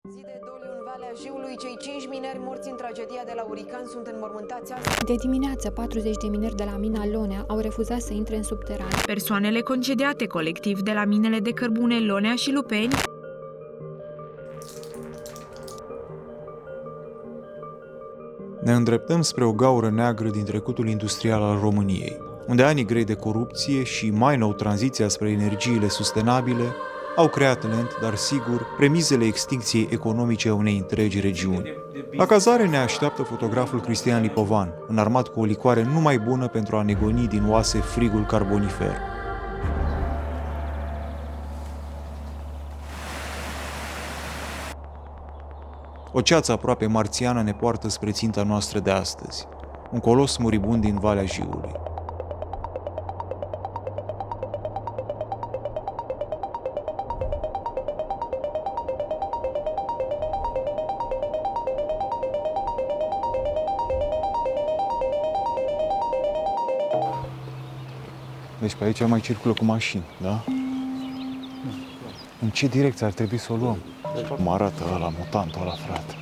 Zi de doliu în Valea Jiului, cei 5 mineri morți în tragedia de la Urican sunt înmormântați azi. De dimineață, 40 de mineri de la mina Lonea au refuzat să intre în subteran. Persoanele concediate colectiv de la minele de cărbune Lonea și Lupeni Ne îndreptăm spre o gaură neagră din trecutul industrial al României, unde anii grei de corupție și, mai nou, tranziția spre energiile sustenabile au creat lent, dar sigur, premizele extincției economice a unei întregi regiuni. La cazare ne așteaptă fotograful Cristian Lipovan, înarmat cu o licoare numai bună pentru a negoni din oase frigul carbonifer. O ceață aproape marțiană ne poartă spre ținta noastră de astăzi, un colos muribund din Valea Jiului. Deci pe aici mai circulă cu mașini, da? În ce direcție ar trebui să o luăm? Cum arată ăla, mutantul ăla, frate?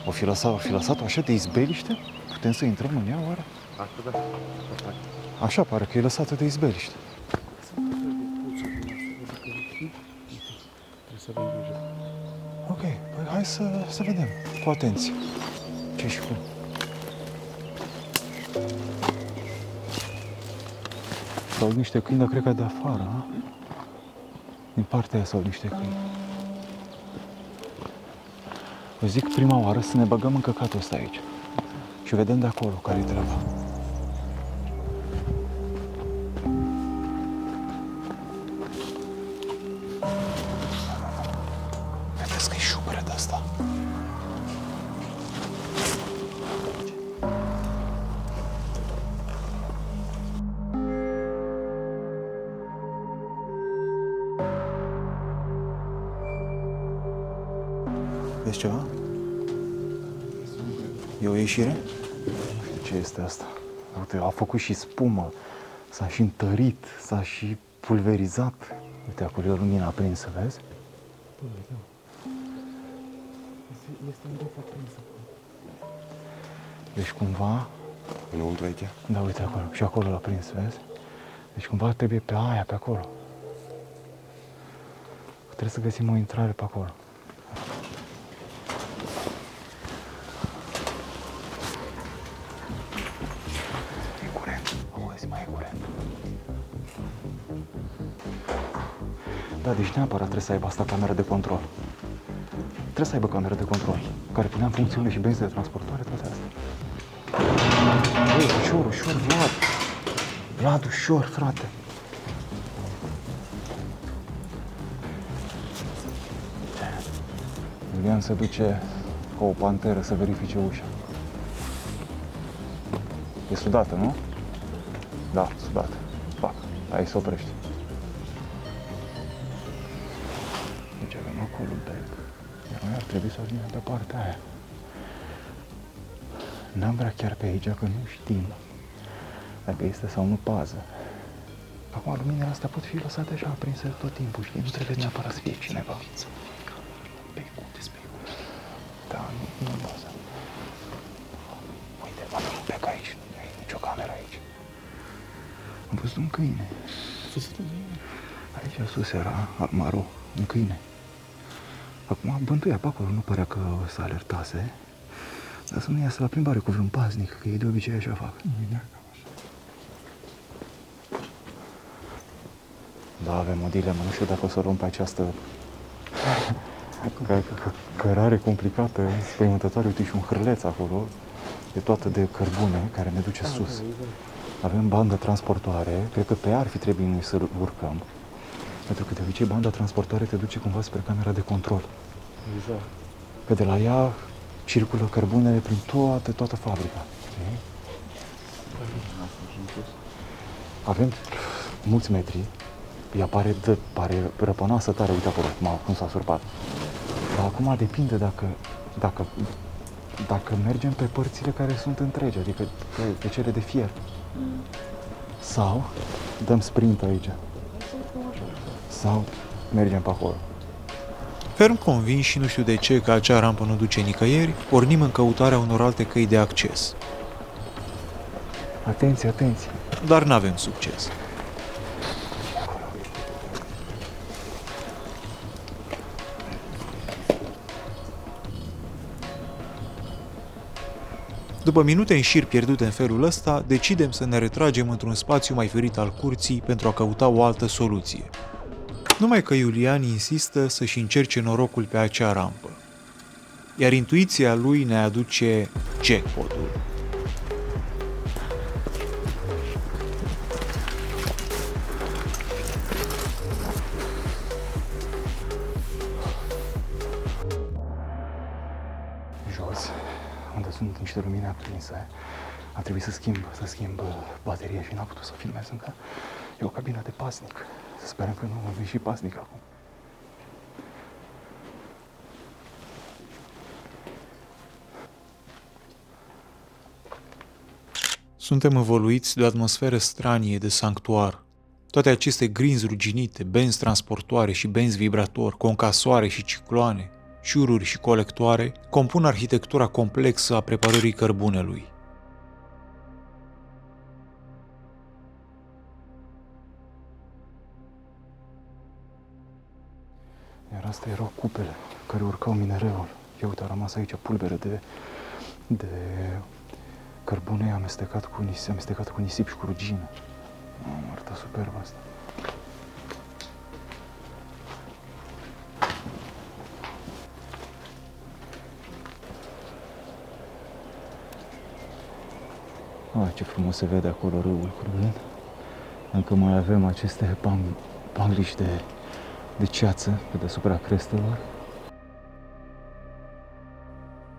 O fi lăsat-o așa de izbeliște? Putem să intrăm în ea, oare? Așa pare că e lăsată de izbeliște. Ok, păi hai să vedem, cu atenție. Ce și cum? S-au niște câini, dar cred că de afară, a? Din partea aia s-au niște câini. Vă zic prima oară să ne băgăm în căcatul ăsta aici. Și vedem de acolo care-i treaba. Vedeți că-i șubră de asta. Vezi ceva? E o ieșire? Nu știu ce este asta. Uite, a făcut și spumă, s-a și întărit, s-a și pulverizat. Uite, acolo e o lumină aprinsă, vezi? Este undeva aprinsă. Deci cumva... Înăuntru aici? Da, uite acolo. Și acolo l-a prins, vezi? Deci cumva trebuie pe aia, pe acolo. Trebuie să găsim o intrare pe acolo. Da, deci neapărat trebuie să aibă asta cameră de control. Trebuie să aibă cameră de control, care punea în funcțiune și benzi de transportare, toate astea. Băi, ușor, ușor, Vlad! Vlad, ușor, frate! Iulian se duce ca o panteră să verifice ușa. E sudată, nu? Da, sudată. Pac, aici se oprește. Deci avem acolo un bec. Iar noi ar trebui să ajungem pe partea aia. N-am vrea chiar pe aici, că nu știm dacă este sau nu pază. Acum, luminile astea pot fi lăsate așa aprinse tot timpul, știi? Nu trebuie neapărat să fie cineva. Da, nu pază. Uite, avem un bec aici, nu e nicio cameră aici. Am văzut un câine. Aici sus era armarul, un câine. Acum bântuia pe acolo, nu părea că se alertase. Dar să nu iasă la plimbare cu vreun paznic, că ei de obicei așa fac. Da, avem o dilemă, nu știu dacă o să luăm pe această cărare complicată, spăimântătoare. Uite, și un hârleț acolo, e toată de cărbune, care ne duce sus. Avem bandă transportoare, cred că pe ea ar fi trebuit noi să urcăm. Pentru că de obicei banda transportoare te duce cumva spre camera de control. Exact. Că de la ea circulă cărbunele prin toată fabrica. Avem mulți metri, ea pare răpănoasă tare, uite acolo, cum s-a surpat. Dar acum depinde dacă mergem pe părțile care sunt întregi, adică pe cele de fier. Sau dăm sprint aici. Sau mergem pe acolo. Ferm convins și nu știu de ce că acea rampă nu duce nicăieri, pornim în căutarea unor alte căi de acces. Atenție, atenție. Dar n-avem succes. După minute în șir pierdute în felul ăsta, decidem să ne retragem într-un spațiu mai ferit al curții pentru a căuta o altă soluție. Numai că Iulian insistă să-și încerce norocul pe acea rampă. Iar intuiția lui ne aduce jackpotul. Jos, unde sunt niște lumini aprinse. A trebuit să schimb bateria și n-a putut să filmez încă. E o cabină de pasnic. Să sperăm că nu va fi și pasnic acum. Suntem învăluiți de o atmosferă stranie de sanctuar. Toate aceste grinzi ruginite, benzi transportoare și benzi vibrator, concasoare și cicloane, șururi și colectoare, compun arhitectura complexă a preparării cărbunelui. Iar astea erau cupele care urcau minereul. Ia uite, a rămas aici pulbere de cărbune amestecat cu nisip și cu rugină. Arată superb asta. Ce frumos se vede acolo râul curgând. Încă mai avem aceste pangliși de ceață pe deasupra crestelor.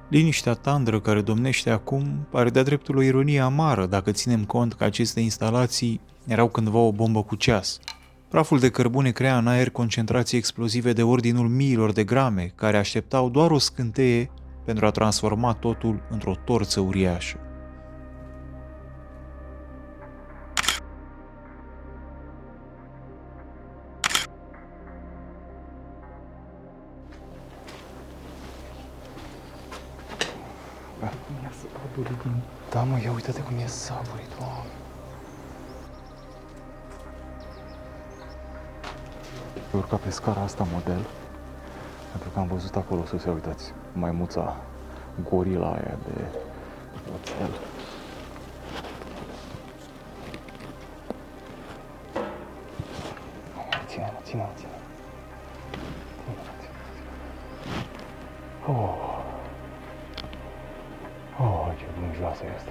Liniștea tandră care domnește acum pare de-a dreptul o ironie amară dacă ținem cont că aceste instalații erau cândva o bombă cu ceas. Praful de cărbune crea în aer concentrații explozive de ordinul miilor de grame, care așteptau doar o scânteie pentru a transforma totul într-o torță uriașă. Da, mă, ia uite-te cum e saburit, Doamne. Eu urca pe scara asta model, pentru că am văzut acolo sus, ia uitați, maimuța, gorila aia de oțel. Ține-mă. Ce bunjoasă e asta.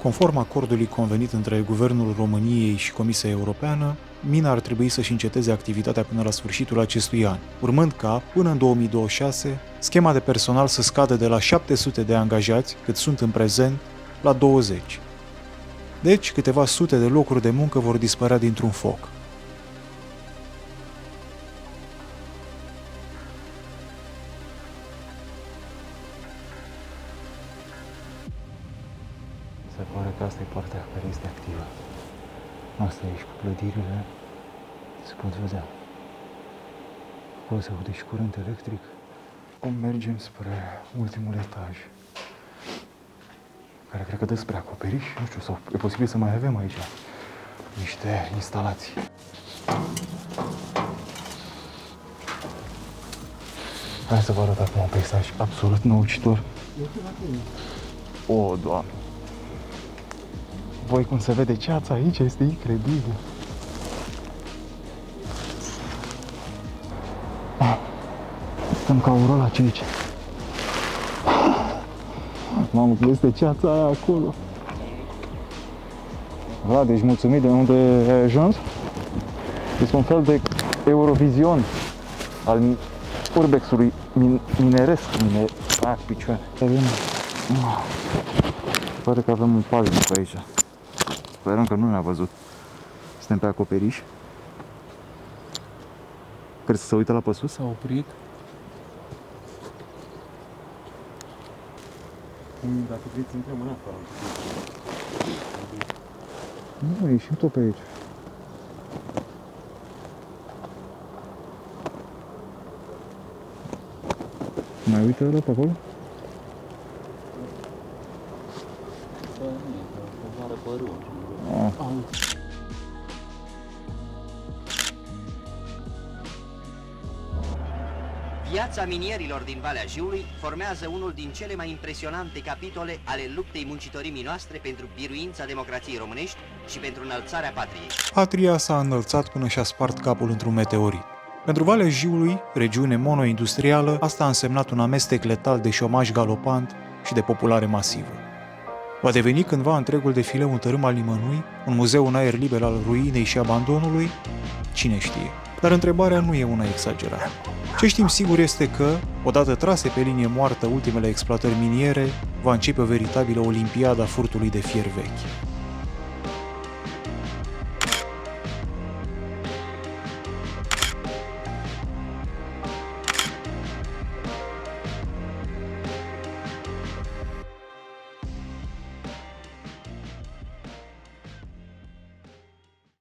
Conform acordului convenit între Guvernul României și Comisia Europeană, mina ar trebui să-și înceteze activitatea până la sfârșitul acestui an, urmând ca, până în 2026, schema de personal să scadă de la 700 de angajați, cât sunt în prezent, la 20. Deci, câteva sute de locuri de muncă vor dispărea dintr-un foc. Se pare că asta e partea care este activă. Asta e și cu clădirile se pot vedea. Acolo se aude și curent electric. Acum mergem spre ultimul etaj, care cred că dă spre acoperiș. Nu știu, sau e posibil să mai avem aici niște instalații. Hai să vă arăt acum un peisaj absolut năucitor. O, Doamne! Voi cum se vede ceața aici, este incredibil. Stăm ca Aurora aici. Mamă, că este ceața aia acolo. Vlad, ești mulțumit de unde ai ajuns? Este un fel de Eurovision al urbexului mineresc. Picioare. Pare că avem un paznic pe aici. Sperăm că nu ne-a văzut. Suntem pe acoperiș. Crezi să se uită la pe sus? S-a oprit. Dacă vreți, intrăm în afară. Nu, ieșim tot pe aici. Mai uite ăla pe acolo? Viața minierilor din Valea Jiului formează unul din cele mai impresionante capitole ale luptei muncitorimii noastre pentru biruința democrației românești și pentru înălțarea patriei. Patria s-a înălțat până și-a spart capul într-un meteorit. Pentru Valea Jiului, regiune monoindustrială, asta a însemnat un amestec letal de șomaj galopant și de populare masivă. Va deveni cândva întregul defileu un tărâm al nimănui, un muzeu în aer liber al ruinei și abandonului? Cine știe. Dar întrebarea nu e una exagerată. Ce știm sigur este că, odată trase pe linie moartă ultimele exploatări miniere, va începe o veritabilă olimpiadă a furtului de fier vechi.